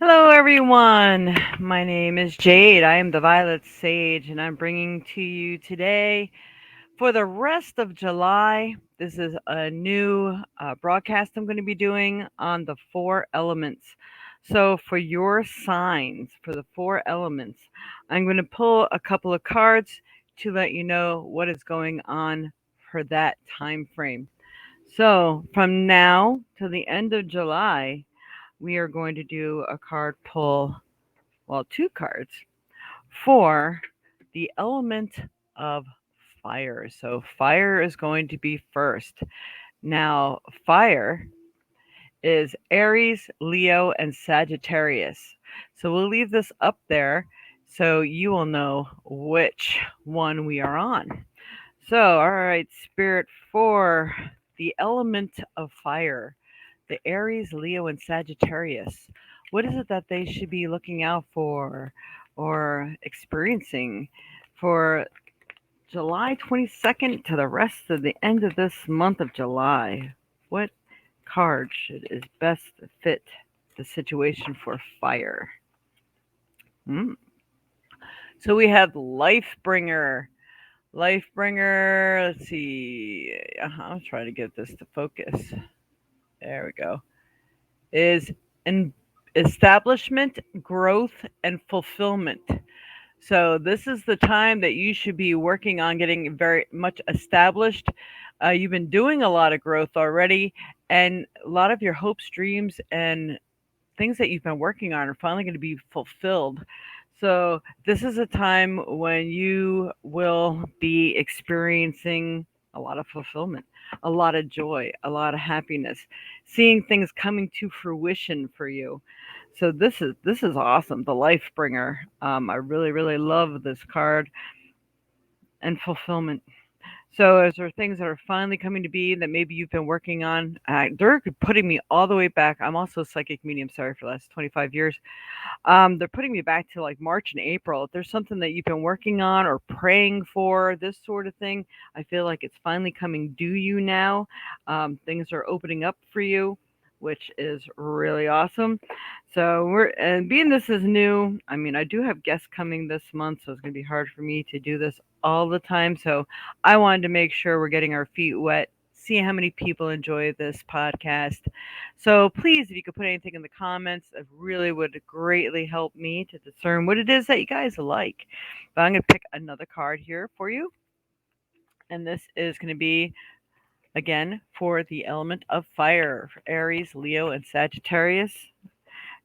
Hello, everyone. My name is Jade. I am the Violet Sage, and I'm bringing to you today for the rest of July. This is a new broadcast I'm going to be doing on the four elements. So, for your signs, for the four elements, I'm going to pull a couple of cards to let you know what is going on for that time frame. So, from now to the end of July, we are going to do a card pull, well, two cards for the element of fire. So, fire is going to be first. Now, fire is Aries, Leo, and Sagittarius. So, we'll leave this up there so you will know which one we are on. So, all right, Spirit, for the element of fire, the Aries, Leo, and Sagittarius. What is it that they should be looking out for or experiencing for July 22nd to the rest of the end of this month of July? What card should is best fit the situation for fire? Hmm. So we have Lifebringer. Lifebringer, let's see. I'm trying to get this to focus. There we go. Is in establishment, growth, and fulfillment. So this is the time that you should be working on getting very much established. You've been doing a lot of growth already, and a lot of your hopes, dreams, and things that you've been working on are finally going to be fulfilled. So this is a time when you will be experiencing a lot of fulfillment, a lot of joy, a lot of happiness, seeing things coming to fruition for you. So this is awesome. The Life Bringer. I really love this card and fulfillment. So, as there are things that are finally coming to be that maybe you've been working on, they're putting me all the way back. I'm also a psychic medium, sorry, for the last 25 years. They're putting me back to like March and April. If there's something that you've been working on or praying for, this sort of thing, I feel like it's finally coming due you now. Things are opening up for you, which is really awesome. So and being this is new, I mean, I do have guests coming this month, so it's going to be hard for me to do this all the time. So I wanted to make sure we're getting our feet wet, see how many people enjoy this podcast. So please, if you could put anything in the comments, it really would greatly help me to discern what it is that you guys like. But I'm going to pick another card here for you. And this is going to be, again, for the element of fire, for Aries, Leo, and Sagittarius.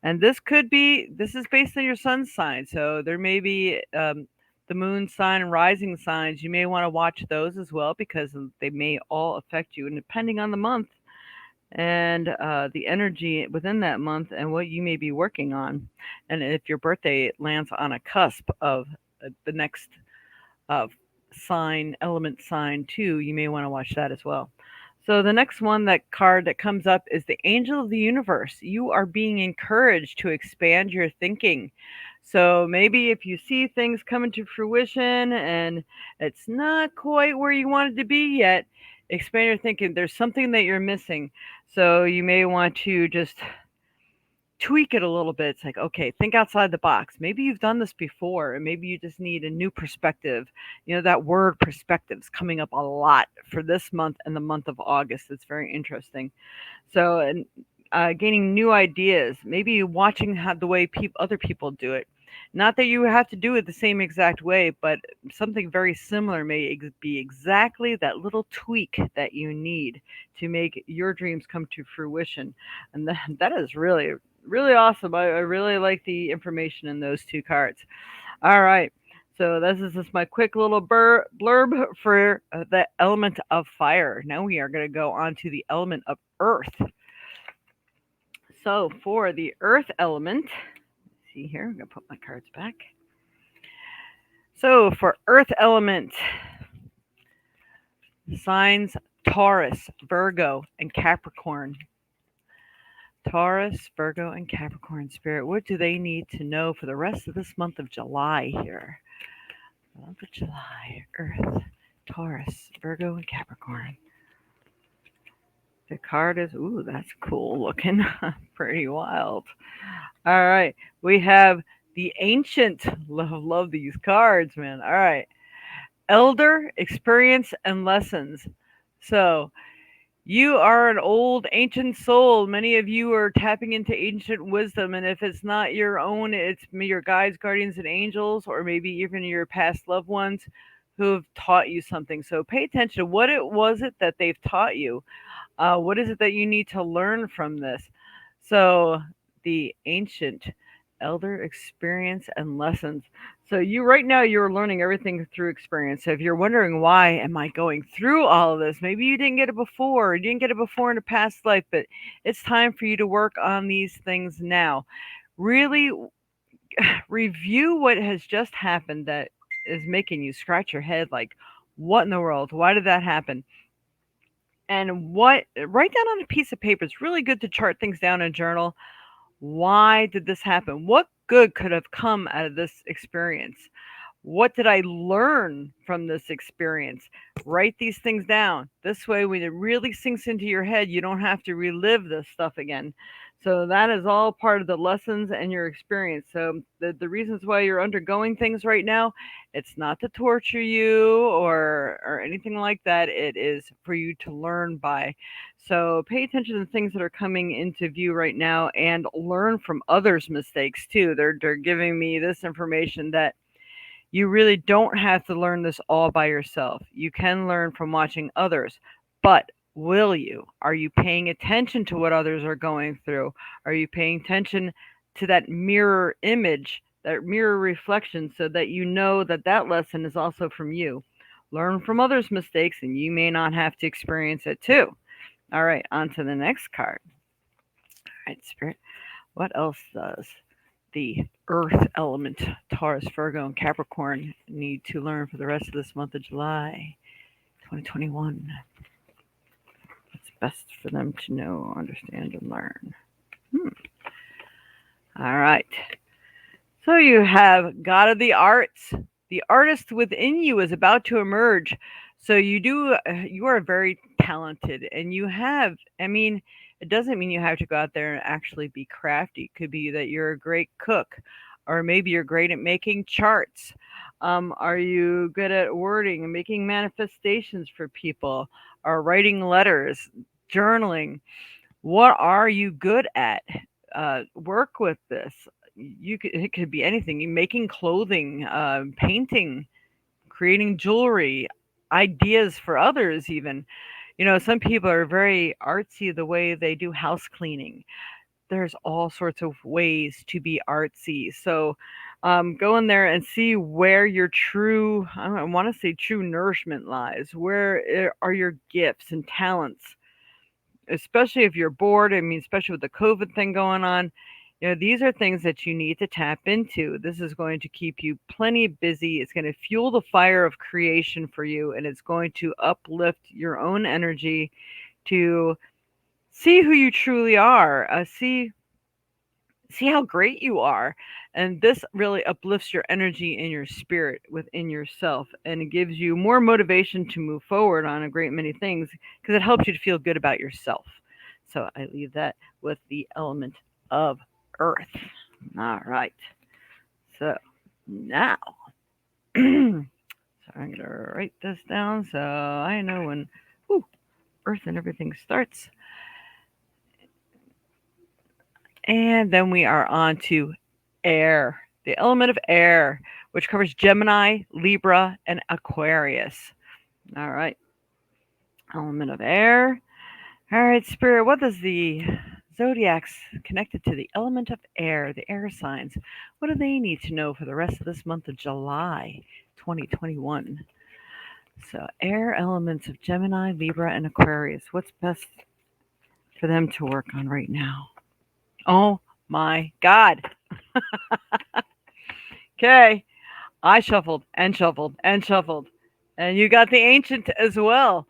And this is based on your sun sign. So there may be the moon sign and rising signs. You may want to watch those as well because they may all affect you. And depending on the month, and the energy within that month and what you may be working on. And if your birthday lands on a cusp of the next uh, element sign too, you may want to watch that as well. So the next one, that card that comes up is the Angel of the Universe. You are being encouraged to expand your thinking. So maybe if you see things coming to fruition and it's not quite where you want it to be yet, expand your thinking. There's something that you're missing. So you may want to just tweak it a little bit. It's like, okay, think outside the box. Maybe you've done this before, and maybe you just need a new perspective. You know, that word perspective is coming up a lot for this month and the month of August. It's very interesting. So, and gaining new ideas, maybe watching how the way other people do it. Not that you have to do it the same exact way, but something very similar may be exactly that little tweak that you need to make your dreams come to fruition. And that is really awesome. I really like the information in those two cards. All right. So this is just my quick little blurb for the element of fire. Now we are going to go on to the element of earth. So for the earth element, see here, I'm going to put my cards back. So for earth element, signs Taurus, Virgo, and Capricorn. Taurus, Virgo, and Capricorn spirit. What do they need to know for the rest of this month of July here? Month of July, Earth, Taurus, Virgo, and Capricorn. The card is, ooh, that's cool looking. Pretty wild. All right. We have the Ancient. Love these cards, man. All right. Elder, experience, and lessons. So, you are an old ancient soul. Many of you are tapping into ancient wisdom, and if it's not your own, it's your guides, guardians, and angels, or maybe even your past loved ones who have taught you something. So pay attention to what it was it that they've taught you. What is it that you need to learn from this? So, the ancient elder experience and lessons. So, you right now you're learning everything through experience. So, if you're wondering why am I going through all of this, maybe you didn't get it before, you didn't get it before in a past life, but it's time for you to work on these things now. Really review what has just happened that is making you scratch your head like, what in the world? Why did that happen? And what write down on a piece of paper. It's really good to chart things down in a journal. Why did this happen? What good could have come out of this experience? What did I learn from this experience? Write these things down. This way, when it really sinks into your head, you don't have to relive this stuff again. So, that is all part of the lessons and your experience. So, the reasons why you're undergoing things right now, it's not to torture you or anything like that. It is for you to learn by. So, pay attention to the things that are coming into view right now and learn from others' mistakes too. They're giving me this information that you really don't have to learn this all by yourself. You can learn from watching others, but will you? Are you paying attention to what others are going through? Are you paying attention to that mirror image, that mirror reflection, so that you know that that lesson is also from you? Learn from others' mistakes, and you may not have to experience it too. All right, on to the next card. All right, Spirit. What else does the earth element, Taurus, Virgo, and Capricorn, need to learn for the rest of this month of July 2021? What's best for them to know, understand, and learn? Hmm. All right. So you have God of the Arts. The artist within you is about to emerge. So you are very talented and you have, I mean, it doesn't mean you have to go out there and actually be crafty. It could be that you're a great cook or maybe you're great at making charts. Are you good at wording and making manifestations for people or writing letters, journaling? What are you good at? Work with this. It could be anything. You making clothing, painting, creating jewelry, ideas for others even. Some people are very artsy the way they do house cleaning. There's all sorts of ways to be artsy. So go in there and see where your true, I want to say true nourishment lies. Where are your gifts and talents? Especially if you're bored. I mean, especially with the COVID thing going on, these are things that you need to tap into. This is going to keep you plenty busy. It's going to fuel the fire of creation for you, and it's going to uplift your own energy to see who you truly are. See how great you are. And this really uplifts your energy and your spirit within yourself. And it gives you more motivation to move forward on a great many things because it helps you to feel good about yourself. So I leave that with the element of earth. All right. So now, so I'm going to write this down so I know when earth and everything starts. And then we are on to air, the element of air, which covers Gemini, Libra, and Aquarius. All right, element of air. All right, Spirit, what does the zodiacs connected to the element of air, the air signs? What do they need to know for the rest of this month of July 2021? So, air elements of Gemini, Libra, and Aquarius. What's best for them to work on right now? Oh my God. Okay. I shuffled and shuffled and shuffled. And you got the ancient as well.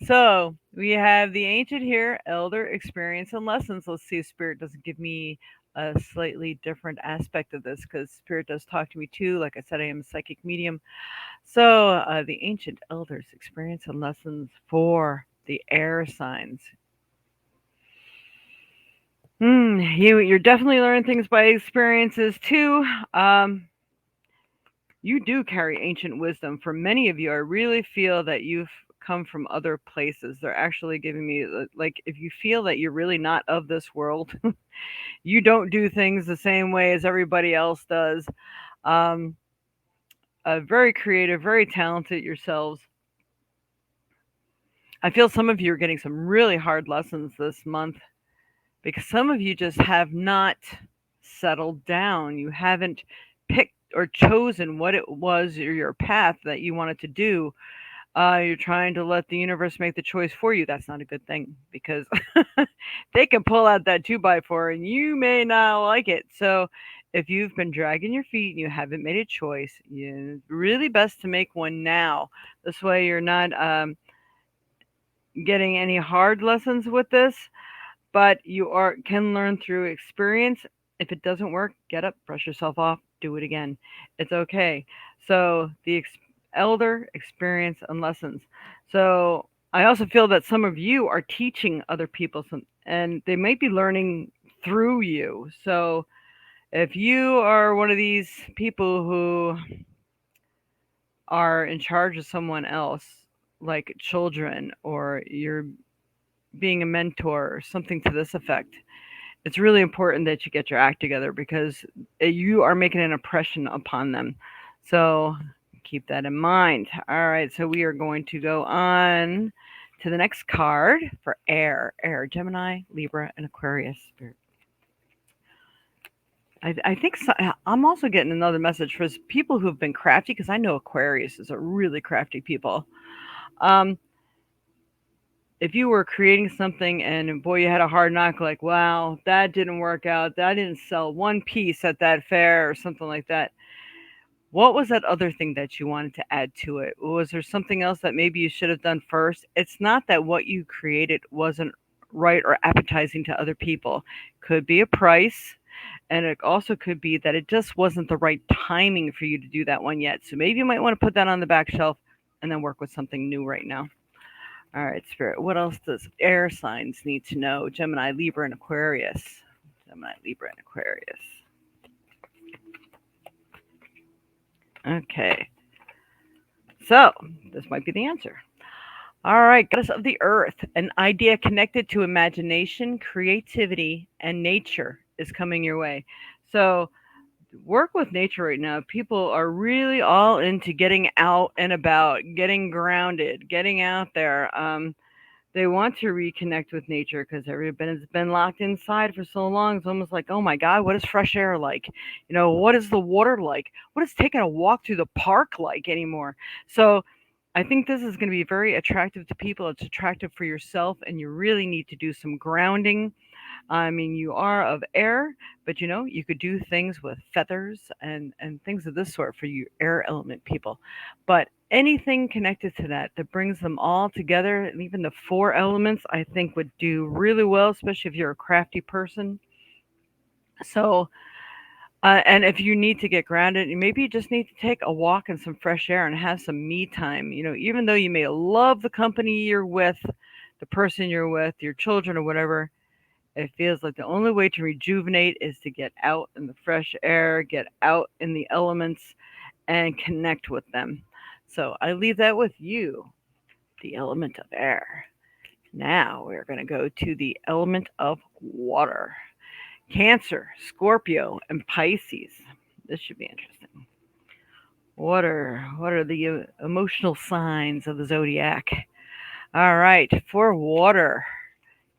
So we have the ancient here, elder experience and lessons. Let's see if spirit doesn't give me a slightly different aspect of this because spirit does talk to me too. Like I said, I am a psychic medium. So the ancient elders experience and lessons for the air signs. You're definitely learning things by experiences too. You do carry ancient wisdom. For many of you, I really feel that you've come from other places. They're actually giving me, like, if you feel that you're really not of this world, you don't do things the same way as everybody else does. Um, very creative, very talented yourselves. I feel some of you are getting some really hard lessons this month because some of you just have not settled down. You haven't picked or chosen what it was or your path that you wanted to do. You're trying to let the universe make the choice for you. That's not a good thing because they can pull out that two by four and you may not like it. So, if you've been dragging your feet and you haven't made a choice, it's really best to make one now. This way, you're not getting any hard lessons with this, but you are can learn through experience. If it doesn't work, get up, brush yourself off, do it again. It's okay. So the elder experience and lessons. So I also feel that some of you are teaching other people some, and they might be learning through you. So if you are one of these people who are in charge of someone else, like children, or you're being a mentor or something to this effect, it's really important that you get your act together because you are making an impression upon them. So keep that in mind. All right, so we are going to go on to the next card for air, Gemini, Libra, and Aquarius. I think so, I'm also getting another message for people who've been crafty because I know Aquarius is a really crafty people. Um, if you were creating something and boy, you had a hard knock, like, wow, that didn't work out. That didn't sell one piece at that fair or something like that. What was that other thing that you wanted to add to it? Was there something else that maybe you should have done first? It's not that what you created wasn't right or appetizing to other people. Could be a price, and it also could be that it just wasn't the right timing for you to do that one yet. So maybe you might want to put that on the back shelf and then work with something new right now. All right, Spirit. What else does air signs need to know? Gemini, Libra, and Aquarius. Gemini, Libra, and Aquarius. Okay. So, this might be the answer. All right, Goddess of the Earth. An idea connected to imagination, creativity, and nature is coming your way. So, work with nature right now. People are really all into getting out and about, getting grounded, getting out there. They want to reconnect with nature because everybody's been locked inside for so long. It's almost like, oh my God, what is fresh air like? What is the water like? What is taking a walk through the park like anymore? So I think this is going to be very attractive to people. It's attractive for yourself, and you really need to do some grounding. I mean, you are of air, but you could do things with feathers and things of this sort for you air element people. But anything connected to that brings them all together, and even the four elements, I think would do really well, especially if you're a crafty person. So, and if you need to get grounded, maybe you just need to take a walk in some fresh air and have some me time. Even though you may love the company you're with, the person you're with, your children, or whatever, it feels like the only way to rejuvenate is to get out in the fresh air, get out in the elements, and connect with them. So I leave that with you, the element of air. Now we're going to go to the element of water. Cancer, Scorpio, and Pisces. This should be interesting. Water. What are the emotional signs of the zodiac? All right, for water.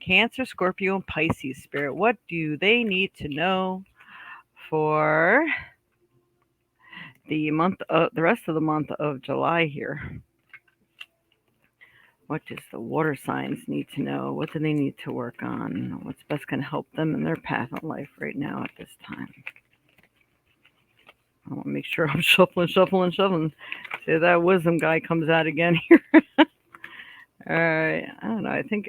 Cancer, Scorpio, and Pisces, Spirit. What do they need to know for the rest of the month of July here? What does the water signs need to know? What do they need to work on? What's best going to help them in their path in life right now at this time? I want to make sure I'm shuffling. See, that wisdom guy comes out again here. All right. I don't know. I think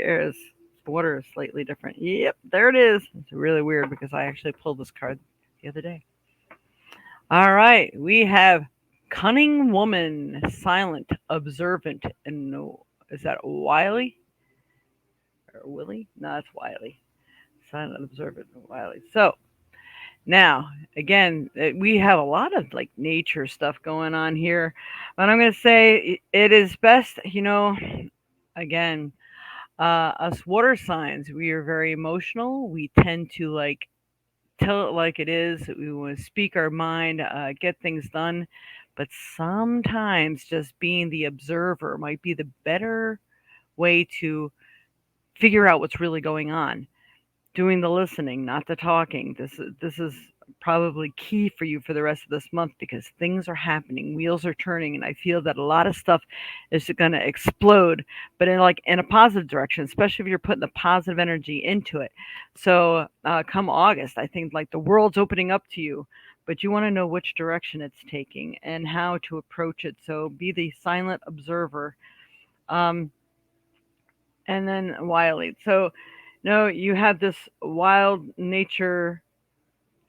water is slightly different. Yep, there it is. It's really weird because I actually pulled this card the other day. All right. We have cunning woman, silent, observant, and no. Is that Wiley or Willie? No, that's Wiley. silent, observant, and wily. So now, again, we have a lot of like nature stuff going on here, but I'm going to say it is best, again, us water signs, we are very emotional. We tend to like tell it like it is. We want to speak our mind, get things done. But sometimes just being the observer might be the better way to figure out what's really going on. Doing the listening, not the talking. This is probably key for you for the rest of this month because things are happening, wheels are turning, and I feel that a lot of stuff is going to explode, but in a positive direction, especially if you're putting the positive energy into it. So come August, I think like the world's opening up to you, but you want to know which direction it's taking and how to approach it. So be the silent observer. Um, and then wily. So no, you have this wild nature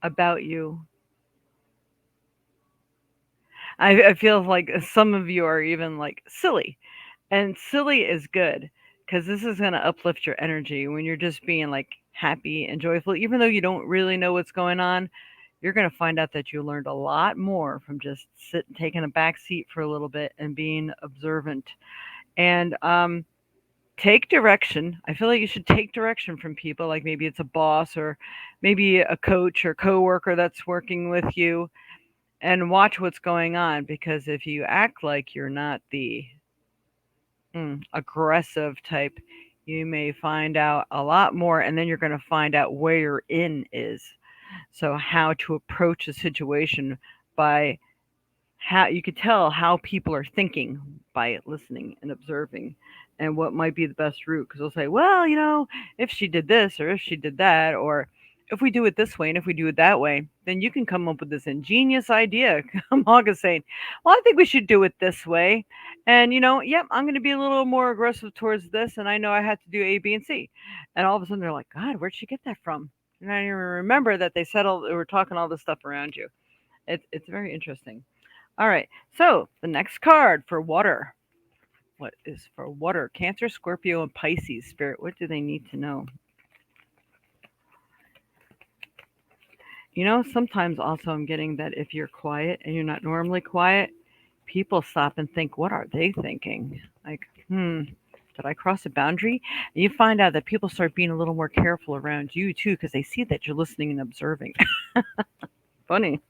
about you. I feel like some of you are even like silly, and silly is good because this is going to uplift your energy when you're just being like happy and joyful, even though you don't really know what's going on. You're going to find out that you learned a lot more from just taking a back seat for a little bit and being observant. And take direction. I feel like you should take direction from people, like maybe it's a boss or maybe a coach or coworker that's working with you, and watch what's going on because if you act like you're not the aggressive type, you may find out a lot more and then you're going to find out where your in is. So how to approach a situation by how you could tell how people are thinking by listening and observing and what might be the best route because they'll say, well, if she did this or if she did that, or if we do it this way and if we do it that way, then you can come up with this ingenious idea. I'm August saying, well, I think we should do it this way. And, yep, I'm going to be a little more aggressive towards this. And I know I had to do A, B, and C. And all of a sudden they're like, God, where'd she get that from? And I didn't even remember that they were talking all this stuff around you. It's very interesting. All right. So the next card for water. What is for water? Cancer, Scorpio, and Pisces. Spirit, what do they need to know? Sometimes also I'm getting that if you're quiet and you're not normally quiet, people stop and think, what are they thinking? Like, did I cross a boundary? And you find out that people start being a little more careful around you too because they see that you're listening and observing. Funny.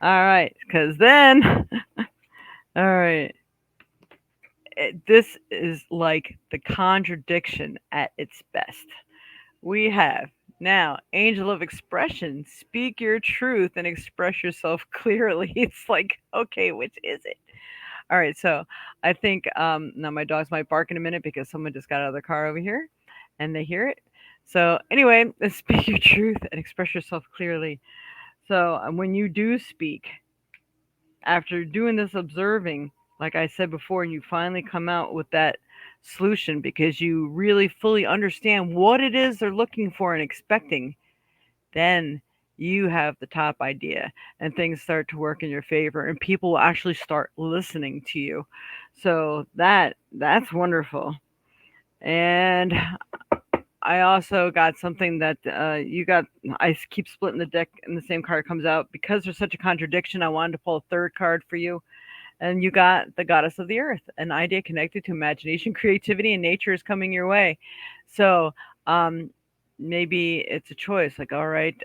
All right. Because then, all right. This is like the contradiction at its best. We have now angel of expression, speak your truth and express yourself clearly. It's like, okay, which is it? All right, so I think now my dogs might bark in a minute because someone just got out of the car over here and they hear it. So anyway, speak your truth and express yourself clearly. So when you do speak, after doing this observing, like I said before, you finally come out with that solution because you really fully understand what it is they're looking for and expecting, then you have the top idea and things start to work in your favor and people will actually start listening to you. So that's wonderful. And I also got something that you got. I keep splitting the deck, and the same card comes out because there's such a contradiction. I wanted to pull a third card for you, and you got the goddess of the earth, an idea connected to imagination, creativity, and nature is coming your way. So maybe it's a choice. Like, all right,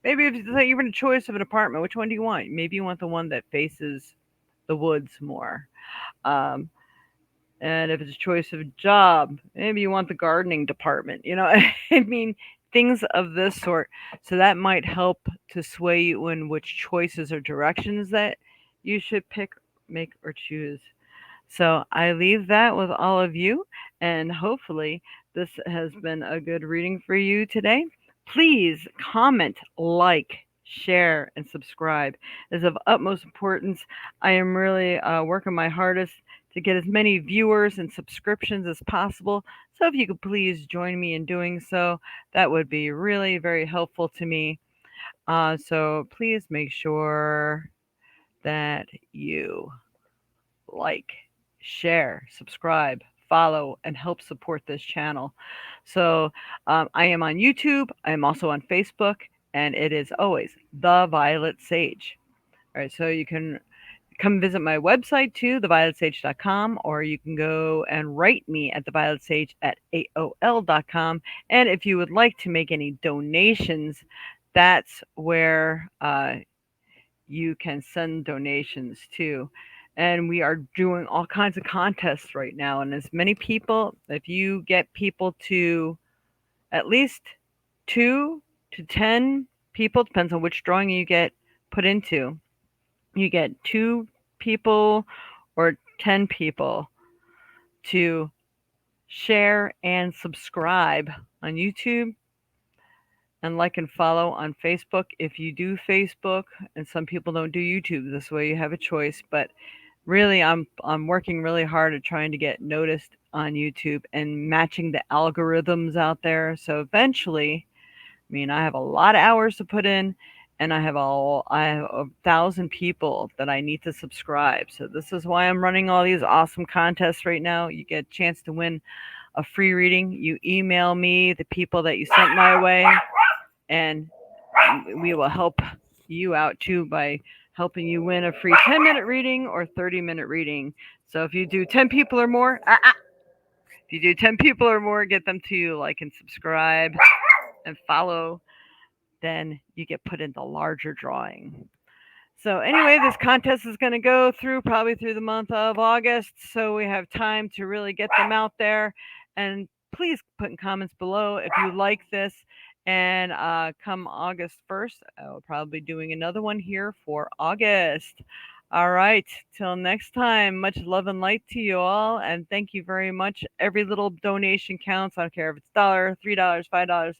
maybe if it's like even a choice of an apartment, which one do you want? Maybe you want the one that faces the woods more. Um, and if it's a choice of a job, maybe you want the gardening department. I mean, things of this sort. So that might help to sway you in which choices or directions that you should pick, make, or choose. So I leave that with all of you, and hopefully, this has been a good reading for you today. Please comment, like, share, and subscribe. It is of utmost importance. I am really working my hardest to get as many viewers and subscriptions as possible. So if you could please join me in doing so, that would be really very helpful to me. So please make sure that you like, share, subscribe, follow, and help support this channel. So I am on YouTube. I am also on Facebook, and it is always The Violet Sage. All right, so you can come visit my website too, thevioletsage.com, or you can go and write me at thevioletsage at AOL.com. And if you would like to make any donations, that's where you can send donations too. And we are doing all kinds of contests right now. And as many people, if you get people to at least 2 to 10 people, depends on which drawing you get put into, you get 2 people or 10 people to share and subscribe on YouTube and like and follow on Facebook. If you do Facebook, and some people don't do YouTube, this way you have a choice. But really, I'm working really hard at trying to get noticed on YouTube and matching the algorithms out there. So eventually, I mean, I have a lot of hours to put in, and I have 1,000 people that I need to subscribe. So this is why I'm running all these awesome contests right now. You get a chance to win a free reading. You email me the people that you sent my way, and we will help you out too by helping you win a free 10-minute reading or 30-minute reading. So if you do 10 people or more, if you do 10 people or more, get them to like and subscribe and follow, then you get put in the larger drawing. So anyway, this contest is going to go through probably through the month of August, so we have time to really get them out there. And please put in comments below if you like this. And come August 1st, I will probably be doing another one here for August. All right, till next time, much love and light to you all, and thank you very much. Every little donation counts. I don't care if it's $1, $3, $5,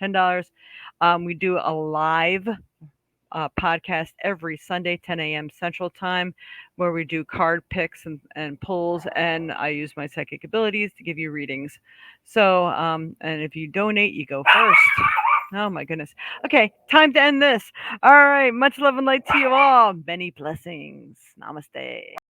$10. We do a live podcast every Sunday, 10 a.m. Central Time, where we do card picks and pulls, and I use my psychic abilities to give you readings. So, and if you donate, you go first. Oh my goodness. Okay, time to end this. All right, much love and light to you all. Many blessings. Namaste.